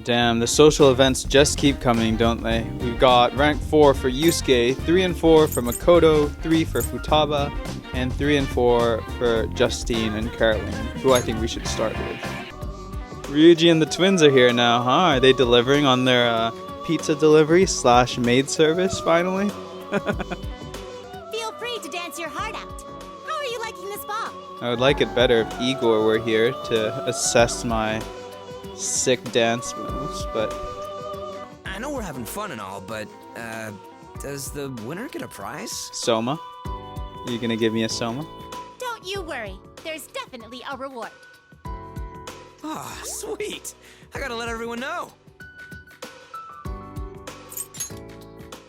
Damn, the social events just keep coming, don't they? We've got rank 4 for Yusuke, 3 and 4 for Makoto, 3 for Futaba, and 3 and 4 for Justine and Caroline, who I think we should start with. Ryuji and the twins are here now, huh? Are they delivering on their pizza delivery / maid service finally? Feel free to dance your heart out. How are you liking this ball? I would like it better if Igor were here to assess my sick dance moves, but... I know we're having fun and all, but, does the winner get a prize? Soma? Are you gonna give me a Soma? Don't you worry. There's definitely a reward. Ah, sweet. I gotta let everyone know.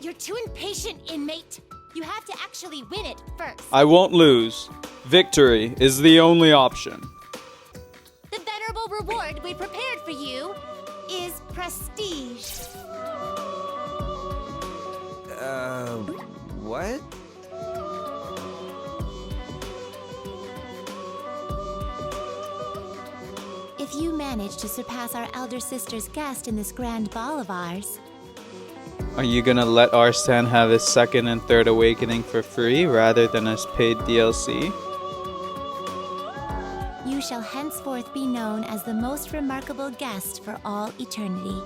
You're too impatient, inmate. You have to actually win it first. I won't lose. Victory is the only option. The venerable reward we prepared for you is prestige. What? If you manage to surpass our elder sister's guest in this grand ball of ours... Are you gonna let Arstan have his second and third awakening for free rather than as paid DLC? You shall henceforth be known as the most remarkable guest for all eternity.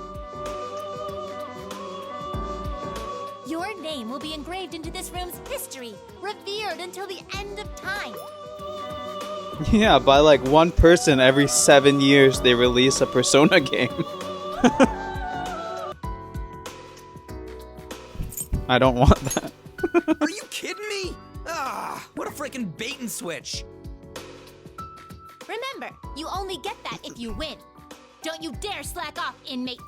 Your name will be engraved into this room's history, revered until the end of time. Yeah, by like one person every 7 years they release a Persona game. I don't want that. Are you kidding me? Ah, what a freaking bait and switch. Remember, you only get that if you win. Don't you dare slack off, inmate.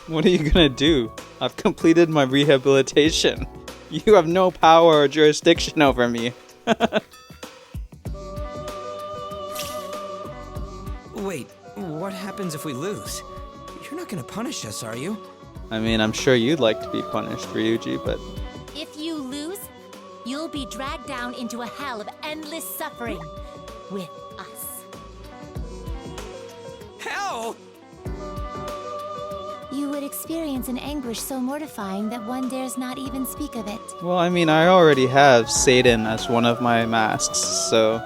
What are you gonna do? I've completed my rehabilitation. You have no power or jurisdiction over me. Wait, what happens if we lose? You're not gonna punish us, are you? I mean, I'm sure you'd like to be punished, Ryuji, but... If you lose, you'll be dragged down into a hell of endless suffering with us. Hell! You would experience an anguish so mortifying that one dares not even speak of it. Well, I mean, I already have Satan as one of my masks, so...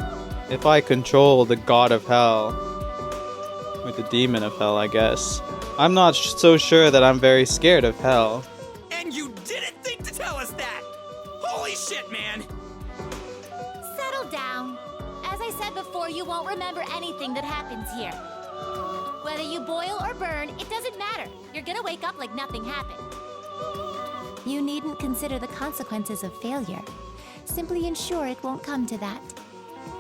If I control the god of hell... Or the demon of hell, I guess. I'm not so sure that I'm very scared of hell. And you didn't think to tell us that! Holy shit, man! Settle down. As I said before, you won't remember anything that happens here. Whether you boil or burn, it doesn't matter. You're gonna wake up like nothing happened. You needn't consider the consequences of failure. Simply ensure it won't come to that.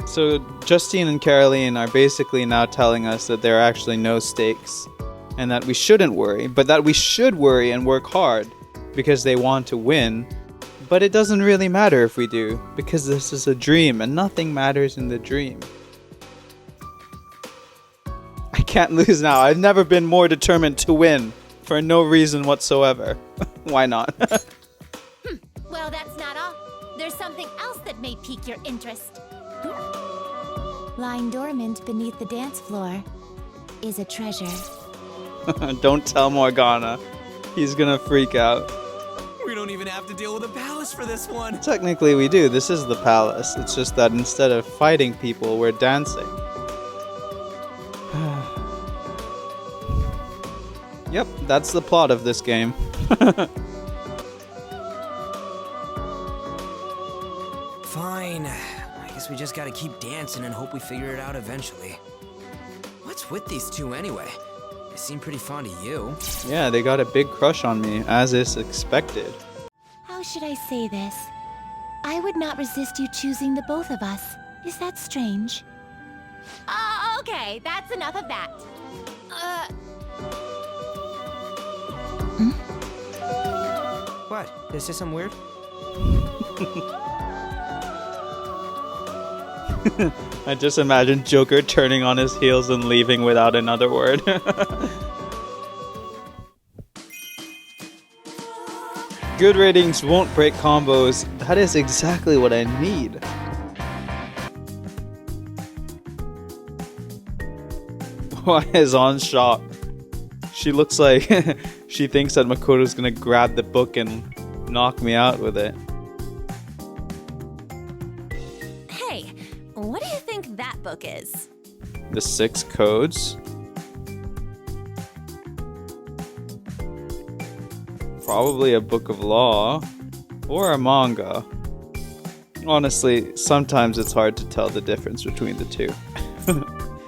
So, Justine and Caroline are basically now telling us that there are actually no stakes. And that we shouldn't worry, but that we should worry and work hard. Because they want to win. But it doesn't really matter if we do. Because this is a dream, and nothing matters in the dream. I can't lose now. I've never been more determined to win. For no reason whatsoever. Why not? Well, that's not all. There's something else that may pique your interest. Lying dormant beneath the dance floor is a treasure. Don't tell Morgana. He's gonna freak out. We don't even have to deal with a palace for this one. Technically we do. This is the palace. It's just that instead of fighting people, we're dancing. Yep, that's the plot of this game. Fine. I guess we just gotta keep dancing and hope we figure it out eventually. What's with these two anyway? They seem pretty fond of you. Yeah, they got a big crush on me, as is expected. How should I say this? I would not resist you choosing the both of us. Is that strange? Okay, that's enough of that. What? Did I say something weird? I just imagine Joker turning on his heels and leaving without another word. Good ratings won't break combos. That is exactly what I need. Why is on shock? She looks like she thinks that Makoto's gonna grab the book and knock me out with it. Hey, what do you think that book is? The 6 codes? Probably a book of law. Or a manga. Honestly, sometimes it's hard to tell the difference between the two.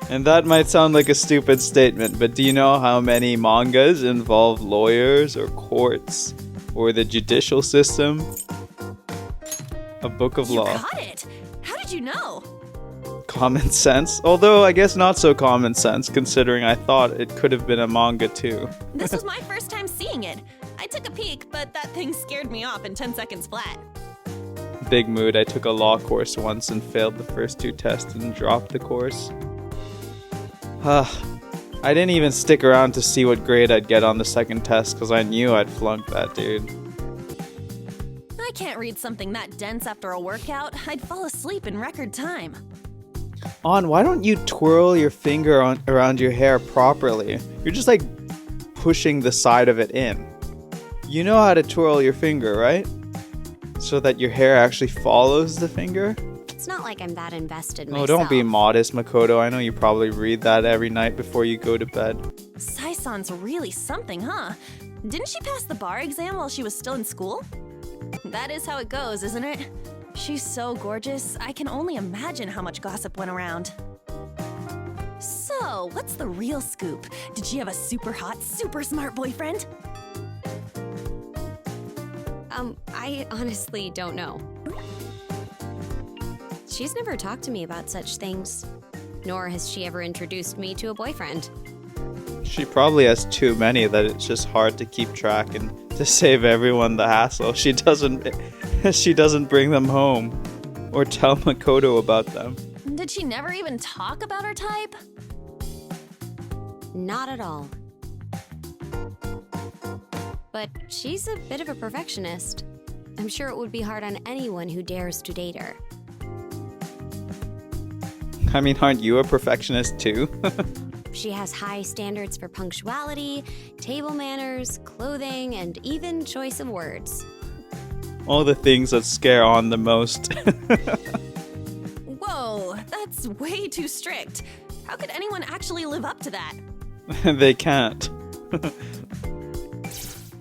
And that might sound like a stupid statement, but do you know how many mangas involve lawyers or courts or the judicial system? A book of law. You got it! How did you know? Common sense? Although I guess not so common sense, considering I thought it could have been a manga too. This was my first time seeing it. I took a peek, but that thing scared me off in 10 seconds flat. Big mood. I took a law course once and failed the first 2 tests and dropped the course. I didn't even stick around to see what grade I'd get on the second test because I knew I'd flunk that dude. I can't read something that dense after a workout. I'd fall asleep in record time. Why don't you twirl your finger around your hair properly? You're just like pushing the side of it in. You know how to twirl your finger, right? So that your hair actually follows the finger? It's not like I'm that invested myself. Oh, don't be modest, Makoto. I know you probably read that every night before you go to bed. Sai-san's really something, huh? Didn't she pass the bar exam while she was still in school? That is how it goes, isn't it? She's so gorgeous, I can only imagine how much gossip went around. So, what's the real scoop? Did she have a super hot, super smart boyfriend? I honestly don't know. She's never talked to me about such things, nor has she ever introduced me to a boyfriend. She probably has too many that it's just hard to keep track, and to save everyone the hassle, she doesn't bring them home or tell Makoto about them. Did she never even talk about her type? Not at all. But she's a bit of a perfectionist. I'm sure it would be hard on anyone who dares to date her. I mean, aren't you a perfectionist too? She has high standards for punctuality, table manners, clothing, and even choice of words. All the things that scare on the most. Whoa, that's way too strict. How could anyone actually live up to that? They can't.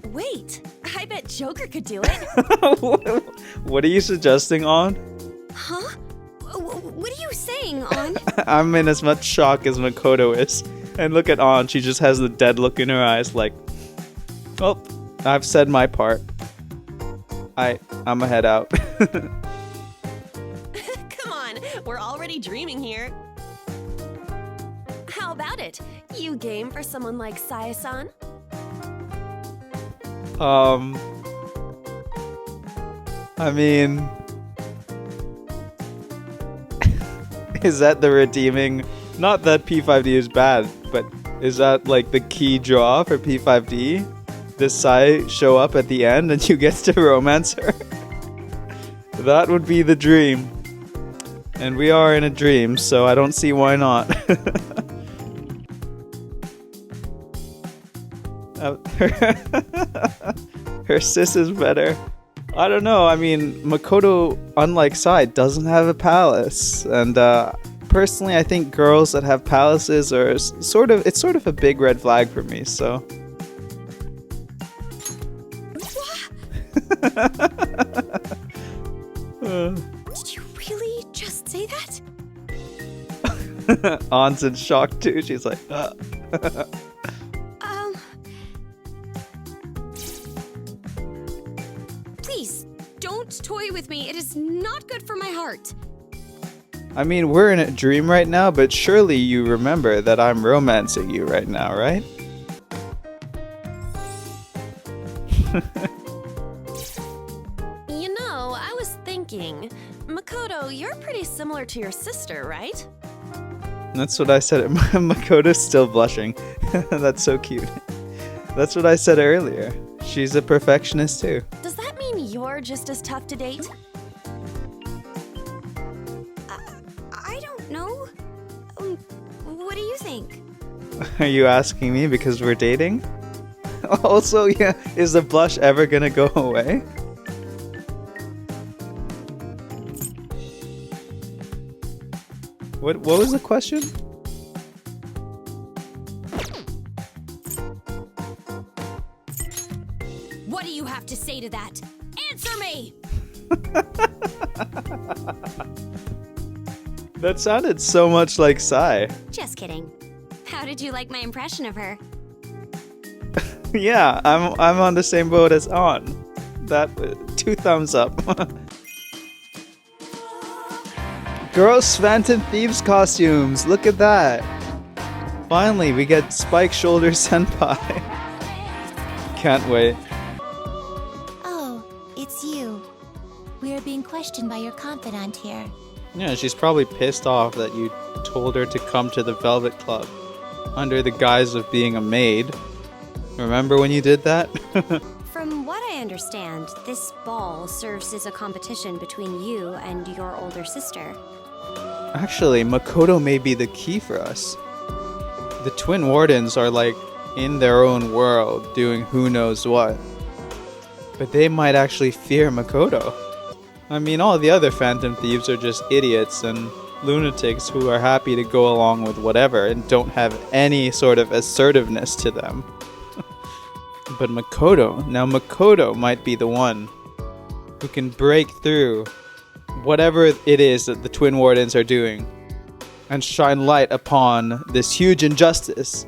Wait, I bet Joker could do it. What are you suggesting, On? Huh? What are you saying, On? I'm in as much shock as Makoto is. And look at On, she just has the dead look in her eyes like, well, I've said my part. I'ma head out. Come on, we're already dreaming here. How about it? You game for someone like Sai-san? I mean, is that the redeeming? Not that P5D is bad, but is that like the key draw for P5D? Does Sai show up at the end and you get to romance her? That would be the dream. And we are in a dream, so I don't see why not. Her sis is better. I don't know. I mean, Makoto, unlike Sai, doesn't have a palace, and personally, I think girls that have palaces are sort of a big red flag for me. So. Did you really just say that? An's in shock too. She's like, Please, don't toy with me. It is not good for my heart. I mean, we're in a dream right now, but surely you remember that I'm romancing you right now, right? You know, I was thinking, Makoto, you're pretty similar to your sister, right? That's what I said. Makoto's still blushing. That's so cute. That's what I said earlier. She's a perfectionist too. Does that mean you're just as tough to date? I don't know. What do you think? Are you asking me because we're dating? Also, yeah, is the blush ever gonna go away? What was the question? What do you have to say to that? Answer me! That sounded so much like Sai. Just kidding. How did you like my impression of her? Yeah, I'm on the same boat as On. That 2 thumbs up. Girls Phantom Thieves costumes. Look at that. Finally, we get Spike Shoulder Senpai. Can't wait. Oh, it's you. We are being questioned by your confidant here. Yeah, she's probably pissed off that you told her to come to the Velvet Club under the guise of being a maid. Remember when you did that? From what I understand, this ball serves as a competition between you and your older sister. Actually, Makoto may be the key for us. The Twin Wardens are like in their own world doing who knows what. But they might actually fear Makoto. I mean, all the other Phantom Thieves are just idiots and lunatics who are happy to go along with whatever and don't have any sort of assertiveness to them. But Makoto might be the one who can break through whatever it is that the Twin Wardens are doing and shine light upon this huge injustice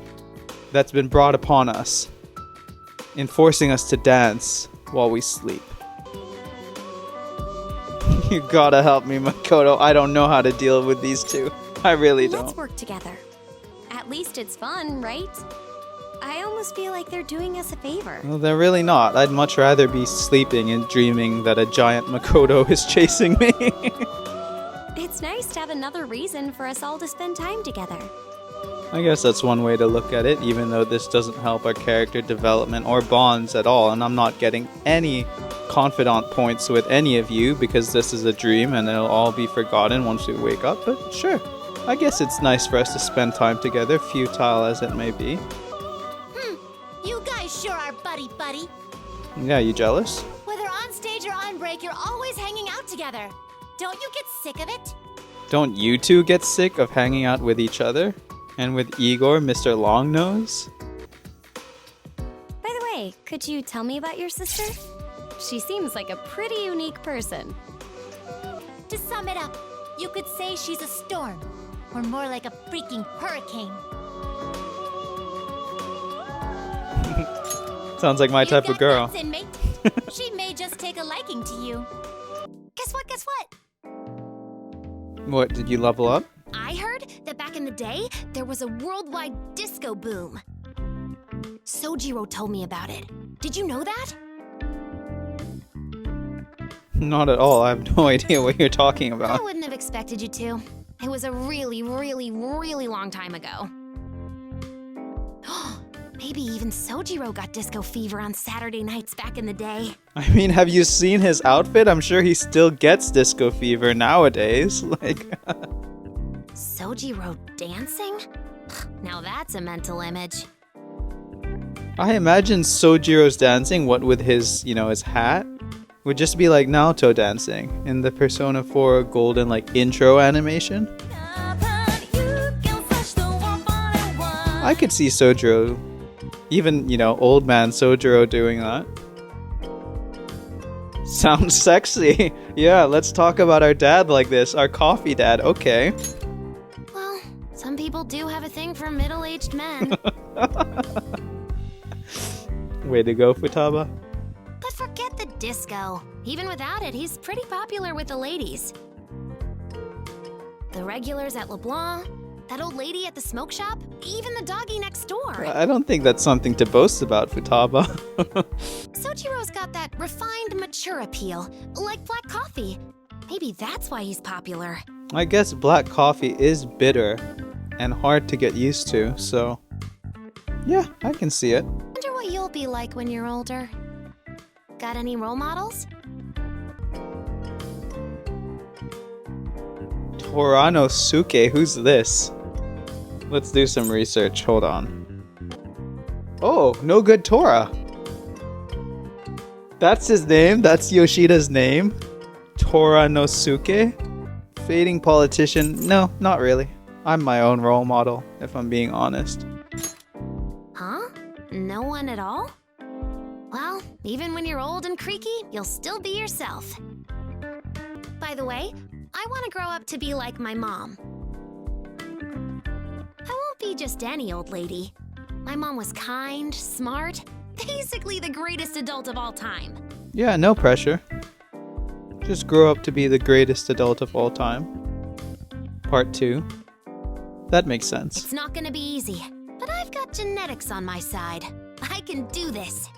that's been brought upon us in forcing us to dance while we sleep. You gotta help me, Makoto. I don't know how to deal with these two. I really don't. Let's work together. At least it's fun, right? I almost feel like they're doing us a favor. Well, they're really not. I'd much rather be sleeping and dreaming that a giant Makoto is chasing me. It's nice to have another reason for us all to spend time together. I guess that's one way to look at it, even though this doesn't help our character development or bonds at all, and I'm not getting any confidant points with any of you because this is a dream and it'll all be forgotten once we wake up, but sure. I guess it's nice for us to spend time together, futile as it may be. You guys sure are buddy-buddy. Yeah, you jealous? Whether on stage or on break, you're always hanging out together. Don't you get sick of it? Don't you two get sick of hanging out with each other? And with Igor, Mr. Longnose? By the way, could you tell me about your sister? She seems like a pretty unique person. To sum it up, you could say she's a storm, or more like a freaking hurricane. Sounds like my You type got of girl. nuts, inmate. She may just take a liking to you. Guess what? Guess what? What, did you level up? I heard that back in the day, there was a worldwide disco boom. Sojiro told me about it. Did you know that? Not at all. I have no idea what you're talking I about. wouldn't have expected you to. It was a really, really, really long time ago. Maybe even Sojiro got disco fever on Saturday nights back in the day. I mean, have you seen his outfit? I'm sure he still gets disco fever nowadays. Like, Sojiro dancing? Now that's a mental image. I imagine Sojiro's dancing, what with his, his hat, would just be like Naoto dancing in the Persona 4 golden, intro animation. I could see Sojiro, even, old man Sojiro doing that. Sounds sexy. Yeah, let's talk about our dad like this. Our coffee dad. Okay. Well, some people do have a thing for middle-aged men. Way to go, Futaba. But forget the disco. Even without it, he's pretty popular with the ladies. The regulars at LeBlanc, that old lady at the smoke shop, even the doggy next door. I don't think that's something to boast about, Futaba. Sojiro's got that refined, mature appeal, like black coffee. Maybe that's why he's popular. I guess black coffee is bitter and hard to get used to, so yeah, I can see it. Wonder what you'll be like when you're older. Got any role models? Toranosuke, who's this? Let's do some research. Hold on. Oh, no good Tora. That's his name? That's Yoshida's name? Tora Nosuke? Fading politician? No, not really. I'm my own role model, if I'm being honest. Huh? No one at all? Well, even when you're old and creaky, you'll still be yourself. By the way, I want to grow up to be like my mom. I won't be just any old lady. My mom was kind, smart, basically the greatest adult of all time. Yeah, no pressure. Just grow up to be the greatest adult of all time. Part 2. That makes sense. It's not gonna be easy, but I've got genetics on my side. I can do this.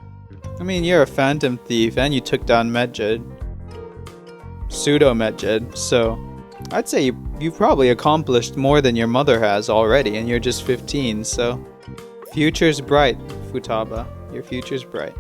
I mean, you're a phantom thief and you took down Medjed. Pseudo Medjed, so I'd say you've probably accomplished more than your mother has already, and you're just 15, so future's bright, Futaba. Your future's bright.